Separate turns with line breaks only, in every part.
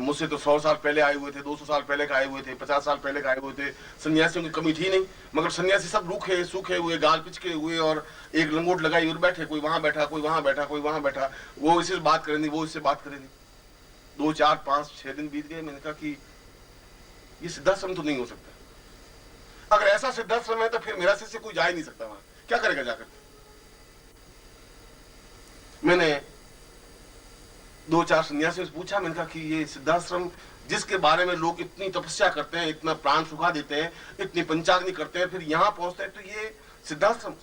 मुझसे तो 100 साल पहले आए हुए थे, 200 साल पहले का आए हुए थे, 50 साल पहले का आए हुए थे, सन्यासियों की कमी थी नहीं। मगर सन्यासी सब रूखे सूखे हुए, गाल पिचके हुए और एक लंगोट लगाई और बैठे, कोई वहां बैठा, कोई वहां बैठा, कोई वहां बैठा, वो इससे बात करे नहीं, वो इससे बात करे नहीं। 2, 4, 5, 6 दिन बीत गए। मैंने कहा कि ये सिद्धाश्रम तो नहीं हो सकता। अगर ऐसा सिद्धाश्रम है तो फिर मेरा शिष्य कोई जा ही नहीं सकता वहां, क्या करेगा जाकर। मैंने 2, 4 सन्यासियों से पूछा, मैंने कहा कि ये सिद्धाश्रम जिसके बारे में लोग इतनी तपस्या करते हैं, इतना प्राण सुखा देते हैं, इतनी पंचाग्नि करते हैं, फिर यहां पहुंचते हैं तो ये सिद्धाश्रम।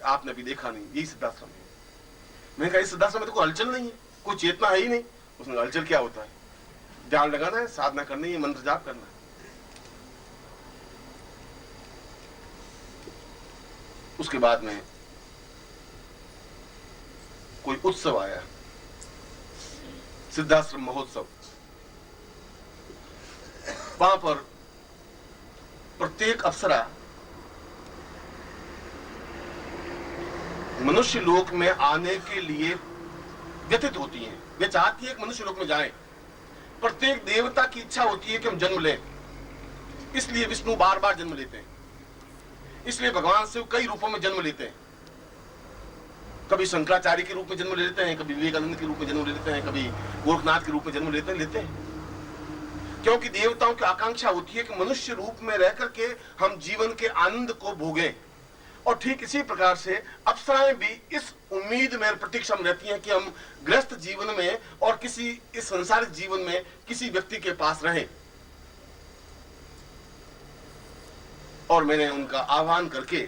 आपने अभी देखा नहीं, यही सिद्धाश्रम है। मैंने कहा इस सिद्धाश्रम में तो कोई हलचल नहीं है, कोई चेतना है ही नहीं। उसने हलचल क्या होता है, ध्यान लगाना है, साधना करनी है, मंत्र जाप करना है। उसके बाद में कोई उत्सव आया, सिद्धाश्रम महोत्सव। वहां पर प्रत्येक अप्सरा मनुष्य लोक में आने के लिए व्यथित होती हैं। वे चाहती है कि मनुष्य लोक में जाएं। प्रत्येक देवता की इच्छा होती है कि हम जन्म लें, इसलिए विष्णु बार बार जन्म लेते हैं, इसलिए भगवान शिव कई रूपों में जन्म लेते हैं। कभी शंकराचार्य के रूप में जन्म ले लेते हैं, कभी विवेकानंद के रूप में जन्म ले लेते हैं, कभी गोरखनाथ के रूप में जन्म लेते हैं। क्योंकि देवताओं की आकांक्षा होती है कि मनुष्य रूप में रह करके हम जीवन के आनंद को भोगें। और ठीक इसी प्रकार से अप्सराएं भी इस उम्मीद में प्रतीक्षा में रहती हैं कि हम गृहस्थ जीवन में और किसी इस संसारिक जीवन में किसी व्यक्ति के पास रहें। और मैंने उनका आह्वान करके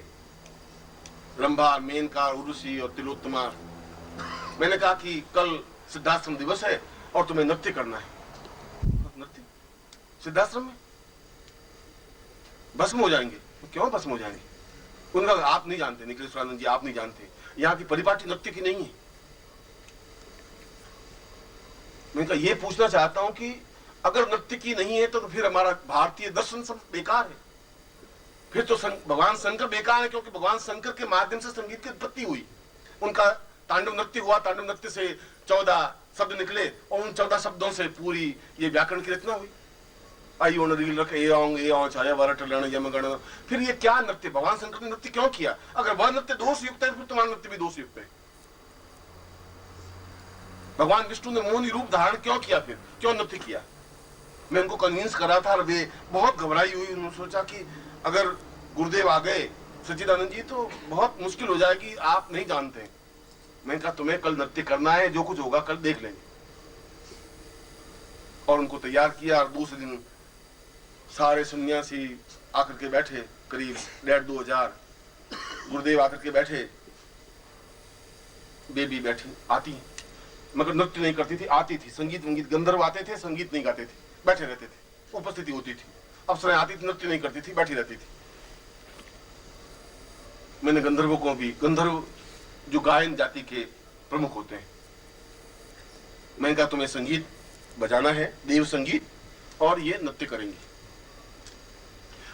रंभा, मेनका, उर्वशी और तिलोत्तमा, मैंने कहा कि कल सिद्धाश्रम दिवस है और तुम्हें नृत्य करना है। नृत्य सिद्धाश्रम में भस्म हो जाएंगे। क्यों भस्म हो जाएंगे? उनका आप नहीं जानते, निखिलेश्वरानंद जी, आप नहीं जानते, यहाँ की परिपाटी नृत्य की नहीं है। मैंने कहा ये पूछना चाहता हूं कि अगर नृत्य की नहीं है तो फिर हमारा भारतीय दर्शन सब बेकार है। फिर तो भगवान शंकर बेकार है, क्योंकि भगवान शंकर के माध्यम से संगीत की उत्पत्ति हुई। उनका तांडव नृत्य हुआ, तांडव नृत्य से 14 शब्द निकले और उन 14 शब्दों से पूरी ये व्याकरण की रचना हुई। आई ओन रील रख ए औं छाया वरट लण यमगण। फिर ये क्या नृत्य, भगवान शंकर ने नृत्य क्यों किया? अगर वह नृत्य दोष युक्त है फिर तुम्हारा नृत्य भी दोष युक्त है। भगवान विष्णु ने मोहनी रूप धारण क्यों किया, फिर क्यों नृत्य किया? मैं उनको कन्विंस कर रहा था और वे बहुत घबराई हुई। उन्होंने सोचा कि अगर गुरुदेव आ गए सच्चिदानंद जी तो बहुत मुश्किल हो जाएगी, आप नहीं जानते। मैंने कहा तुम्हें कल नृत्य करना है, जो कुछ होगा कल देख लेंगे। और उनको तैयार किया और दूसरे दिन सारे सन्यासी आकर के बैठे, करीब 1,500-2 हजार। गुरुदेव आकर के बैठे, बेबी बैठी, आती मगर नृत्य नहीं करती थी, आती थी। संगीत वंगीत, गंधर्व आते थे, संगीत नहीं गाते थे, बैठे रहते थे, उपस्थिति होती थी। अप्सराएं आती थी, नृत्य नहीं करती थी, बैठी रहती थी। मैंने गंधर्वों को भी, गंधर्व जो गायन जाति के प्रमुख होते हैं, मैंने कहा तुम्हें संगीत बजाना है, देव संगीत, और ये नृत्य करेंगे।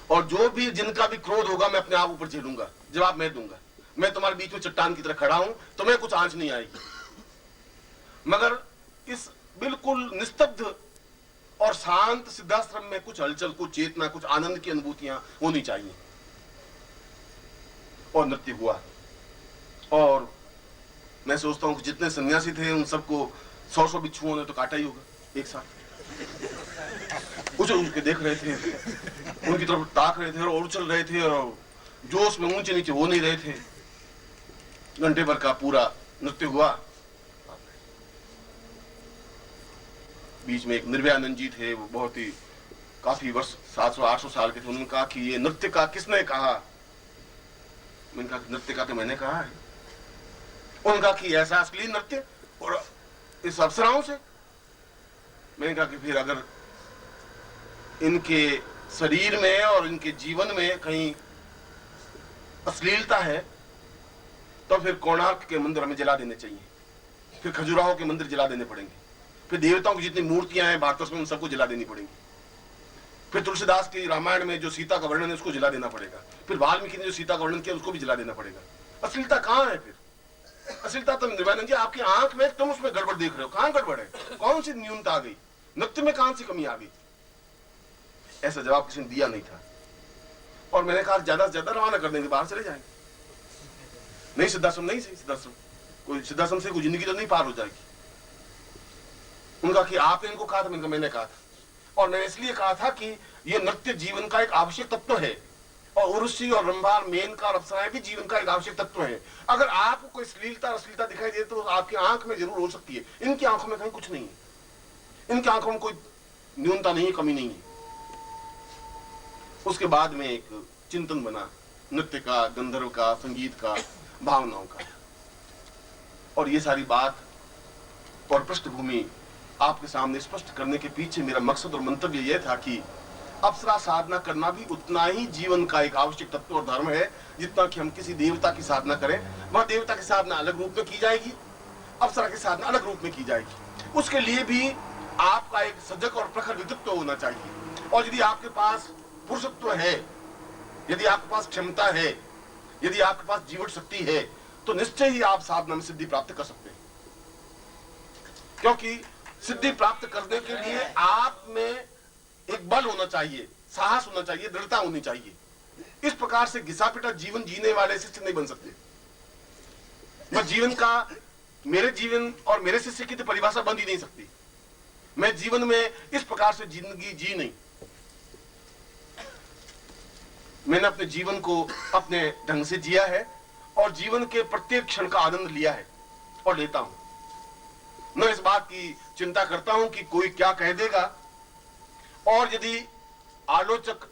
और जो भी जिनका भी क्रोध होगा मैं अपने आप ऊपर झेलूंगा, जवाब मैं दूंगा। मैं तुम्हारे बीच में चट्टान की तरह खड़ा हूं, तुम्हें कुछ आंच नहीं आएगी। मगर इस बिल्कुल निस्तब्ध और शांत सिद्धाश्रम में कुछ हलचल, कुछ चेतना, कुछ आनंद की अनुभूतियां होनी चाहिए। और नृत्य हुआ। और मैं सोचता हूं कि जितने सन्यासी थे उन सबको 100 बिच्छुओं ने तो काटा ही होगा एक साथ। उछल के देख रहे थे, उनकी तरफ ताक रहे थे और उछल रहे थे और जोश में ऊंचे नीचे हो नहीं रहे थे। घंटे भर का पूरा नृत्य हुआ। बीच में एक निर्भयानंद जी थे, वो बहुत ही काफी वर्ष 700-800 साल के थे। उन्होंने कहा कि ये नृत्य का किसने कहा? मैंने कहा नृत्य का तो मैंने कहा है। उनका कि ऐसा असली नृत्य और इस अप्सराओं से। मैंने कहा कि फिर अगर इनके शरीर में और इनके जीवन में कहीं अश्लीलता है तो फिर कोणार्क के मंदिर हमें जला देने चाहिए, फिर खजुराहो के मंदिर जला देने पड़ेंगे, फिर देवताओं की जितनी मूर्तियां हैं भारतवर्ष में उन सबको जला देनी पड़ेंगी, फिर तुलसीदास की रामायण में जो सीता का वर्णन है उसको जला देना पड़ेगा, फिर वाल्मीकि ने जो सीता का वर्णन किया उसको भी जला देना पड़ेगा। अश्लीलता कहाँ है फिर? अश्लीलता तो निर्वाणन जी आपकी आंख में, तुम उसमें गड़बड़ देख रहे हो। कहाँ गड़बड़ है? कौन सी न्यूनता आ गई? नृत्य में कहां से कमी आ गई? ऐसा जवाब किसी ने दिया नहीं था। और मैंने कहा ज्यादा से ज्यादा रवाना कर देंगे, बाहर चले जाएंगे। नहीं सिद्धाश्रम नहीं सही, सिद्धाश्रम से कोई जिंदगी तो नहीं पार हो जाएगी। उनका कि आपने इनको कहा था, मैंने कहा था। और मैंने इसलिए कहा था कि यह नृत्य जीवन का एक आवश्यक तत्व है, और उर्वशी और रंभा, मेनका और अप्सराएं भी जीवन का एक आवश्यक तत्व है। अगर आपको कोई श्लीलता अश्लीलता दिखाई दे तो आपकी आंख में जरूर हो सकती है, इनकी आंखों में कहीं कुछ नहीं है। इनकी आंखों में कोई न्यूनता नहीं है, कमी नहीं है। उसके बाद में एक चिंतन बना नृत्य का, गंधर्व का, संगीत का, भावनाओं का। और ये सारी बात और पृष्ठभूमि आपके सामने स्पष्ट करने के पीछे मेरा मकसद और मंतव्य यह था कि अप्सरा साधना करना भी उतना ही जीवन का एक आवश्यक तत्व और धर्म है जितना कि हम किसी देवता की साधना करें। वह देवता की साधना अलग रूप में की जाएगी, अप्सरा की साधना अलग रूप में की जाएगी। उसके लिए भी आपका एक सजग और प्रखर व्यक्तित्व होना चाहिए। और यदि आपके पास पुरुषत्व है, यदि आपके पास क्षमता है, यदि आपके पास जीवन शक्ति है, तो निश्चय ही आप साधना में सिद्धि प्राप्त कर सकते हैं। क्योंकि सिद्धि प्राप्त करने के लिए आप में एक बल होना चाहिए, साहस होना चाहिए, दृढ़ता होनी चाहिए। इस प्रकार से घिसा पिटा जीवन जीने वाले शिष्य नहीं बन सकते। मैं जीवन का, मेरे जीवन और मेरे शिष्य की तो परिभाषा बन ही नहीं सकती। मैं जीवन में इस प्रकार से जिंदगी जी नहीं। मैंने अपने जीवन को अपने ढंग से जिया है और जीवन के प्रत्येक क्षण का आनंद लिया है और लेता हूं। मैं इस बात की चिंता करता हूं कि कोई क्या कह देगा। और यदि आलोचक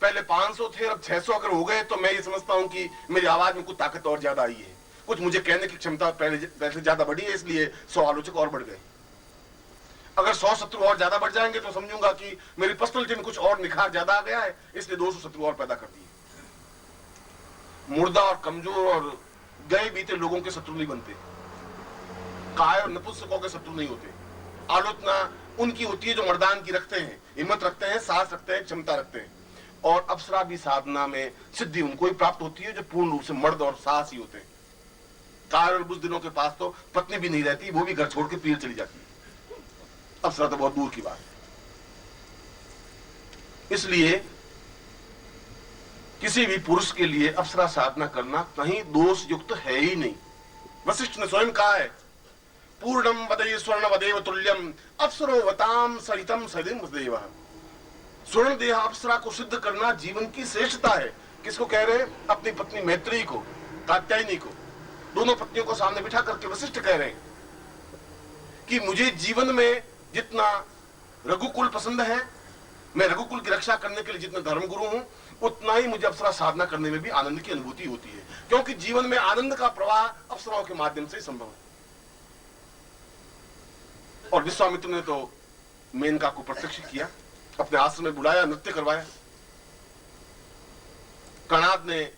पहले 500 थे, अब 600 अगर हो गए, तो मैं ये समझता हूं कि मेरी आवाज में कुछ ताकत और ज्यादा आई है, कुछ मुझे कहने की क्षमता पहले से ज्यादा बढ़ी है, इसलिए 100 आलोचक और बढ़ गए। अगर 100 शत्रु और ज्यादा बढ़ जाएंगे तो समझूंगा कि मेरी पर्सनालिटी में कुछ और निखार ज्यादा आ गया है, इसलिए 200 शत्रु और पैदा कर दिए। मुर्दा और कमजोर और गए बीते लोगों के शत्रु नहीं बनते, काय और नपुंसकों के शत्रु नहीं होते। आलोचना उनकी होती है जो मर्दान की रखते हैं, हिम्मत रखते हैं, साहस रखते हैं, क्षमता रखते हैं। और अप्सरा भी साधना में सिद्धि उनको ही प्राप्त होती है जो पूर्ण रूप से मर्द और साहसी होते हैं। काय और बुज़दिलों के पास तो पत्नी भी नहीं रहती, वो भी घर छोड़ के पीर चली जाती है। अप्सरा तो बहुत दूर की बात है। इसलिए किसी भी पुरुष के लिए अप्सरा साधना करना कहीं दोष युक्त है ही नहीं। वशिष्ठ ने स्वयं कहा है, पूर्णम वदे स्वर्ण वदेव तुल्यम अप्सरो वताम सहितम सदिम देव। स्वर्ण देह अप्सरा को सिद्ध करना जीवन की श्रेष्ठता है। किसको कह रहे हैं? अपनी पत्नी मैत्री को, कात्यायनी को। दोनों पत्नियों को सामने बिठा करके वशिष्ठ कह रहे हैं कि मुझे जीवन में जितना रघुकुल पसंद है, मैं रघुकुल की रक्षा करने के लिए जितना धर्मगुरु हूं, उतना ही मुझे अप्सरा साधना करने में भी आनंद की अनुभूति होती है। क्योंकि जीवन में आनंद का प्रवाह अप्सराओं के माध्यम से संभव है। और विश्वामित्र ने तो मेनका को प्रत्यक्ष किया, अपने आश्रम में बुलाया, नृत्य करवाया। कणाद ने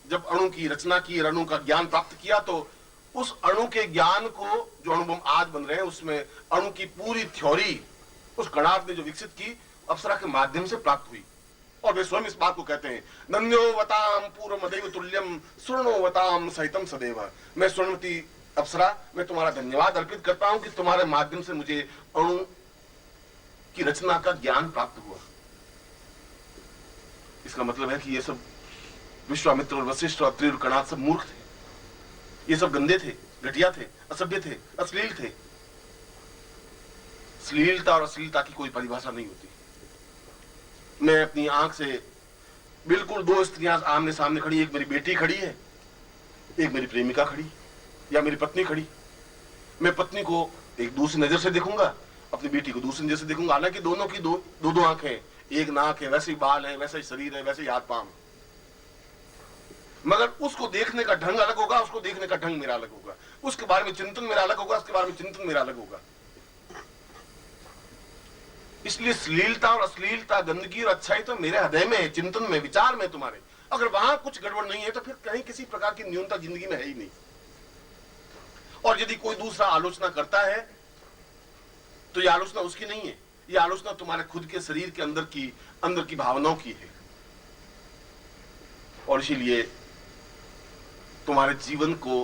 जब अणु की रचना की, अणु का ज्ञान प्राप्त किया, तो उस अणु के ज्ञान को, जो अणु हम आज बन रहे हैं, उसमें अणु की पूरी थ्योरी उस कणाद ने जो विकसित की, अप्सरा के माध्यम से प्राप्त हुई। और वे स्वयं इस बात को कहते हैं, नन्योवताम पूर्वमदेव तुल्यम स्वर्णोवताम सहितम सदैव। मैं स्वर्णवती अप्सरा, मैं तुम्हारा धन्यवाद अर्पित करता हूं कि तुम्हारे माध्यम से मुझे अणु की रचना का ज्ञान प्राप्त हुआ। इसका मतलब है कि ये सब विश्वामित्र और वशिष्ठ और अत्रि और कणाद सब मूर्ख थे। ये सब गंदे थे, घटिया थे, असभ्य थे, अश्लील थे। श्लीलता और अश्लीलता की कोई परिभाषा नहीं होती। मैं अपनी आंख से बिल्कुल दो स्त्रियां आमने सामने खड़ी, एक मेरी बेटी खड़ी है, एक मेरी प्रेमिका खड़ी या मेरी पत्नी खड़ी। मैं पत्नी को एक दूसरी नजर से देखूंगा, अपनी बेटी को दूसरी नजर से देखूंगा। हालांकि दोनों की दो आंखें, एक नाक है, वैसे ही बाल है, वैसे ही शरीर है, वैसे ही हाथ पांव, मगर उसको देखने का ढंग अलग होगा, उसको देखने का ढंग मेरा अलग होगा, उसके बारे में चिंतन मेरा अलग होगा, उसके बारे में चिंतन मेरा अलग होगा। इसलिए श्लीलता और अश्लीलता, गंदगी और अच्छाई तो मेरे हृदय में है, चिंतन में, विचार में तुम्हारे। अगर वहां कुछ गड़बड़ नहीं है तो फिर कहीं किसी प्रकार की न्यूनता जिंदगी में है ही नहीं। और यदि कोई दूसरा आलोचना करता है तो यह आलोचना उसकी नहीं है, यह आलोचना तुम्हारे खुद के शरीर के अंदर की भावनाओं की है। और इसीलिए तुम्हारे जीवन को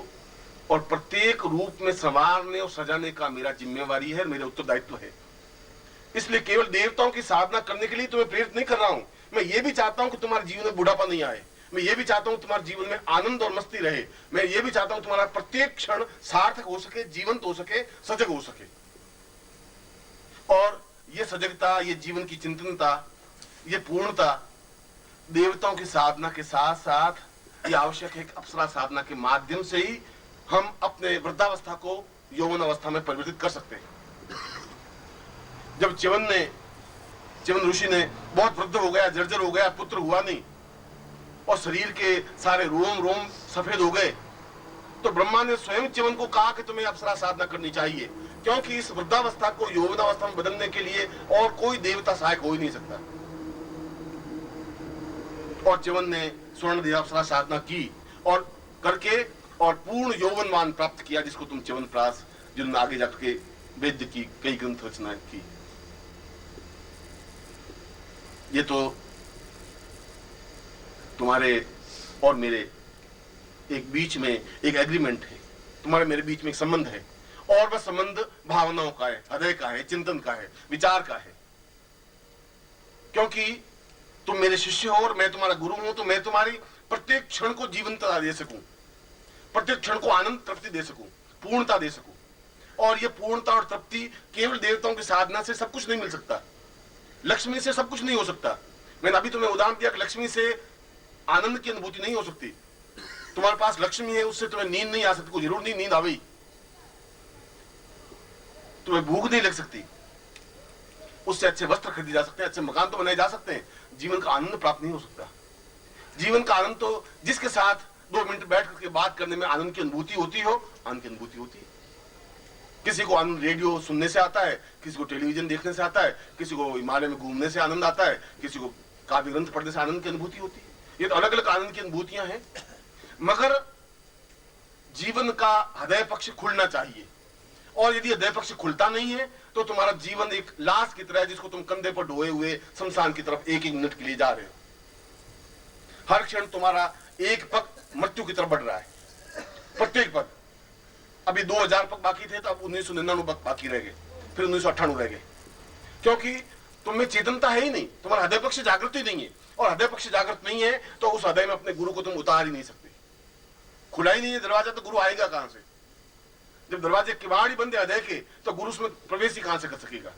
और प्रत्येक रूप में संवारने और सजाने का मेरा जिम्मेवारी है, मेरे उत्तरदायित्व है। इसलिए केवल देवताओं की साधना करने के लिए तुम्हें प्रेरित नहीं कर रहा हूं। मैं ये भी चाहता हूं कि तुम्हारे जीवन में बुढ़ापा नहीं आए। मैं ये भी चाहता हूं तुम्हारे जीवन में आनंद और मस्ती रहे। मैं ये भी चाहता हूं तुम्हारा प्रत्येक क्षण सार्थक हो सके, जीवंत हो सके, सजग हो सके। और ये सजगता, ये जीवन की चिंतनता, ये पूर्णता देवताओं की साधना के साथ साथ ये आवश्यक है कि अप्सरा साधना के माध्यम से ही हम अपने वृद्धावस्था को यौवन अवस्था में परिवर्तित कर सकते हैं। जब च्यवन ऋषि ने बहुत वृद्ध हो गया, जर्जर हो गया, पुत्र हुआ नहीं और शरीर के सारे रोम रोम सफेद हो गए, तो ब्रह्मा ने स्वयं च्यवन को कहा कि तुम्हें अप्सरा साधना करनी चाहिए, क्योंकि इस वृद्धावस्था को यौवनावस्था में बदलने के लिए और कोई देवता सहायक हो ही नहीं सकता। और च्यवन ने स्वर्ण अप्सरा साधना की और करके और पूर्ण यौवनवान प्राप्त किया, जिसको तुम च्यवनप्राश, जिन्होंने आगे जाकर के वेद की कई ग्रंथ रचना की। ये तो तुम्हारे और मेरे एक बीच में एक एग्रीमेंट है, तुम्हारे मेरे बीच में एक संबंध है, और वह संबंध भावनाओं का है, हृदय का है, चिंतन का है, विचार का है। क्योंकि तुम मेरे शिष्य हो और मैं तुम्हारा गुरु हूं, तो मैं तुम्हारी प्रत्येक क्षण को जीवंतता दे सकूं, प्रत्येक क्षण को आनंद, तृप्ति दे सकूं, पूर्णता दे सकूं। और यह पूर्णता और तृप्ति केवल देवताओं की साधना से सब कुछ नहीं मिल सकता, लक्ष्मी से सब कुछ नहीं हो सकता। मैंने अभी तुम्हें उदाहरण दिया कि लक्ष्मी से आनंद की अनुभूति नहीं हो सकती। तुम्हारे पास लक्ष्मी है, उससे तुम्हें नींद नहीं आ सकती, कोई जरूर नहीं नींद आवी, तुम्हें भूख नहीं लग सकती, उससे अच्छे वस्त्र खरीदे जा सकते हैं, अच्छे मकान तो बनाए जा सकते हैं, जीवन का आनंद प्राप्त नहीं हो सकता। जीवन का आनंद तो जिसके साथ 2 मिनट बैठ करके बात करने में आनंद की अनुभूति होती हो, आनंद की अनुभूति होती है। किसी को आनंद रेडियो सुनने से आता है, किसी को टेलीविजन देखने से आता है, किसी को हिमालय में घूमने से आनंद आता है, किसी को काव्य ग्रंथ पढ़ने से आनंद की अनुभूति होती है। ये तो अलग अलग आनंद की अनुभूतियां हैं, मगर जीवन का हृदय पक्ष खुलना चाहिए। और यदि हृदय पक्ष खुलता नहीं है तो तुम्हारा जीवन एक लाश की तरह है, जिसको तुम कंधे पर ढोए हुए शमशान की तरफ एक एक मिनट के लिए जा रहे हो। हर क्षण तुम्हारा एक पग मृत्यु की तरफ बढ़ रहा है, प्रत्येक पग। अभी 2000 पग बाकी थे, तो अब 1999 पग बाकी रह गए, फिर 1998 रह गए, क्योंकि तुम्हें चेतनता है ही नहीं, तुम्हारा हृदय पक्ष जागृत ही नहीं है। और हृदय पक्ष जागृत नहीं है तो उस हृदय में अपने गुरु को तुम उतार ही नहीं सकते। खुला ही नहीं है दरवाजा, तो गुरु आएगा कहां से? जब दरवाजे किवाड़ बंद है हृदय के, तो गुरु उसमें प्रवेश ही कहां से कर सकेगा?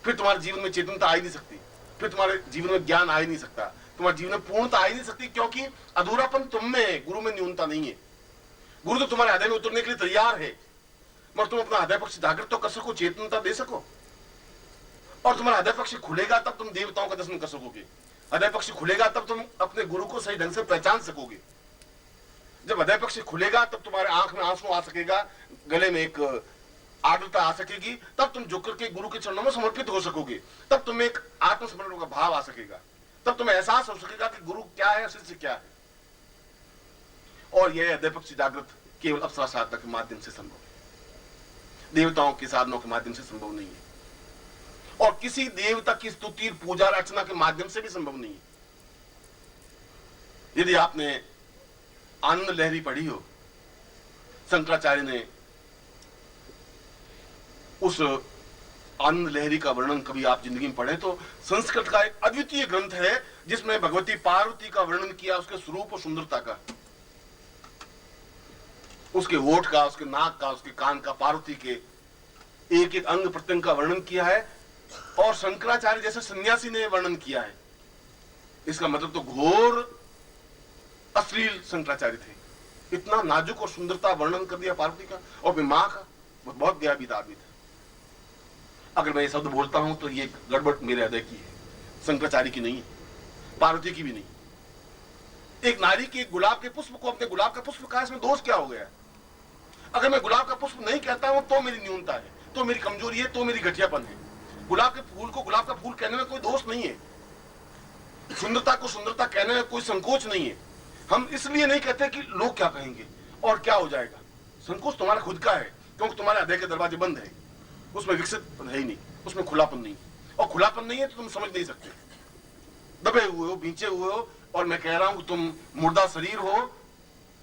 फिर तुम्हारे जीवन में चेतनता आ ही नहीं सकती, फिर तुम्हारे जीवन में ज्ञान आ ही नहीं सकता, तुम्हारे जीवन में पूर्णता आ ही नहीं सकती, क्योंकि अधूरापन तुम में है, गुरु में न्यूनता नहीं है। गुरु तो तुम्हारे हृदय में उतरने के लिए तैयार है, मगर तुम अपना हृदय पक्ष जागृत तो कर सको, चेतनता दे सको। और तुम्हारा हृदय पक्ष खुलेगा तब तुम देवताओं का दर्शन कर सकोगे, हृदय पक्ष खुलेगा तब तुम अपने गुरु को सही ढंग से पहचान सकोगे। जब हृदय पक्ष खुलेगा तब तुम्हारे आंख में आंसू आ सकेगा, गले में एक आर्द्रता आ सकेगी, तब तुम झुक करके गुरु के चरणों में समर्पित हो सकोगे, तब तुम्हें एक आत्मसमर्पण का भाव आ सकेगा, तब तुम्हें एहसास हो सकेगा कि गुरु क्या है, शिष्य क्या है। और यह हृदय पक्ष जागृत केवल अप्सरा साधना के माध्यम से संभव है, देवताओं की साधनों के माध्यम से संभव नहीं है, और किसी देवता की स्तुति, पूजा अर्चना के माध्यम से भी संभव नहीं है। यदि आपने आनंद लहरी पढ़ी हो, शंकराचार्य ने उस आनंद लहरी का वर्णन कभी आप जिंदगी में पढ़े तो संस्कृत का एक अद्वितीय ग्रंथ है, जिसमें भगवती पार्वती का वर्णन किया, उसके स्वरूप और सुंदरता का, उसके होठ का, उसके नाक का, उसके कान का, पार्वती के एक एक अंग प्रत्यंग का वर्णन किया है। और शंकराचार्य जैसे सन्यासी ने वर्णन किया है, इसका मतलब तो घोर अश्लील शंकराचार्य थे। इतना नाजुक और सुंदरता वर्णन कर दिया पार्वती का, और फिर मां का, बहुत व्यापीत आदमी था। अगर मैं ये शब्द बोलता हूं तो ये गड़बड़ मेरे हृदय की है, शंकराचार्य की नहीं है, पार्वती की भी नहीं। एक नारी के गुलाब के पुष्प को अपने गुलाब का पुष्प कहा, इसमें दोष क्या हो गया? अगर मैं गुलाब का पुष्प नहीं कहता हूं तो मेरी न्यूनता है, तो मेरी कमजोरी है, तो मेरी घटियापन है। गुलाब के फूल को गुलाब का फूल कहने में कोई दोष नहीं है, सुंदरता को सुंदरता कहने में कोई संकोच नहीं है। हम इसलिए नहीं कहते कि लोग क्या कहेंगे और क्या हो जाएगा। संकोच तुम्हारा खुद का है, क्योंकि तुम्हारे हृदय के दरवाजे बंद है, उसमें विकसित है ही नहीं, उसमें खुलापन नहीं, और खुलापन नहीं है तो तुम समझ नहीं सकते, दबे हुए हो, बींचे हुए हो। और मैं कह रहा हूं कि तुम मुर्दा शरीर हो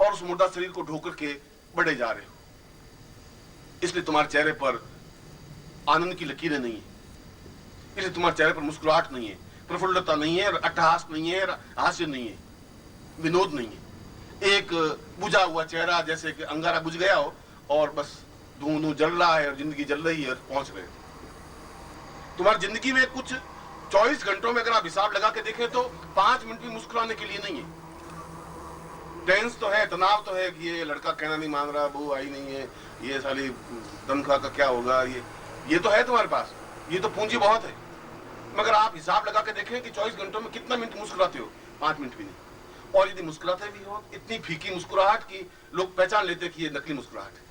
और उस मुर्दा शरीर को ढोकर के बढ़े जा रहे हो, इसलिए तुम्हारे चेहरे पर आनंद की लकीरें नहीं है। से तुम्हारे चेहरे पर मुस्कुराहट नहीं है, प्रफुल्लता नहीं है, अट्टहास नहीं है, हास्य नहीं है, विनोद नहीं है। एक बुझा हुआ चेहरा, जैसे कि अंगारा बुझ गया हो और बस धुआं जल रहा है और जिंदगी जल रही है और पहुंच रहे हैं। तुम्हारी जिंदगी में कुछ 24 घंटों में अगर आप हिसाब लगा के देखें तो 5 मिनट भी मुस्कुराने के लिए नहीं है। टेंस तो है, तनाव तो है कि ये लड़का कहना नहीं मान रहा, बहू आई नहीं है, ये साली तनख्वाह का क्या होगा, ये तो है तुम्हारे पास, ये तो पूंजी बहुत है। मगर आप हिसाब लगा के देखें कि 24 घंटों में कितना मिनट मुस्कुराते हो? 5 मिनट भी नहीं। और यदि मुस्कुराते भी हो, इतनी फीकी मुस्कुराहट की लोग पहचान लेते कि ये नकली मुस्कुराहट है।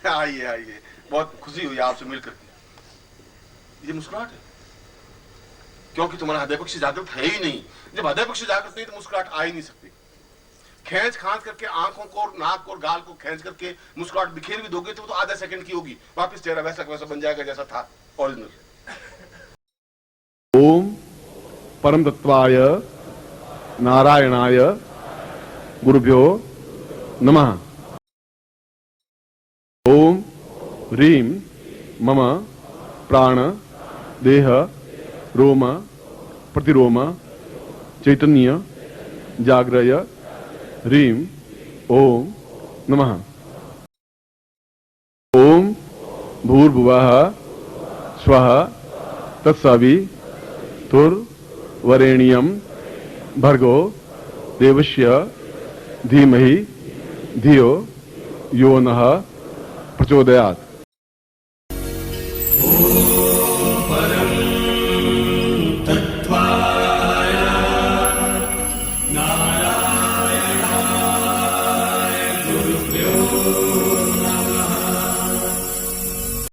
आइए आइए, बहुत खुशी हुई आपसे मिलकर के। ये मुस्कुराहट है क्योंकि तुम्हारा हृदय पक्षी जागृत है ही नहीं। जब हृदय पक्षी जागृत नहीं तो मुस्कुराहट आ ही नहीं सकती। खींच खांच करके आंखों को, नाक को और गाल को खींच करके मुस्कुराहट बिखेर भी दोगे तो वो तो आधा सेकंड की होगी, वापस चेहरा वैसा वैसा बन जाएगा जैसा था ओरिजिनल।
ओम परम तत्वाय नारायणाय गुरुभ्यो नमः। ओम ह्रीं मम प्राण देह रोम प्रतिरोम चैतन्य जाग्रय ह्रीं ओम नमः। ओम भूर्भुवः स्वः तत्सवितुर्वरेण्यं भर्गो देवस्य धीमहि धियो यो नः प्रचोदयात्।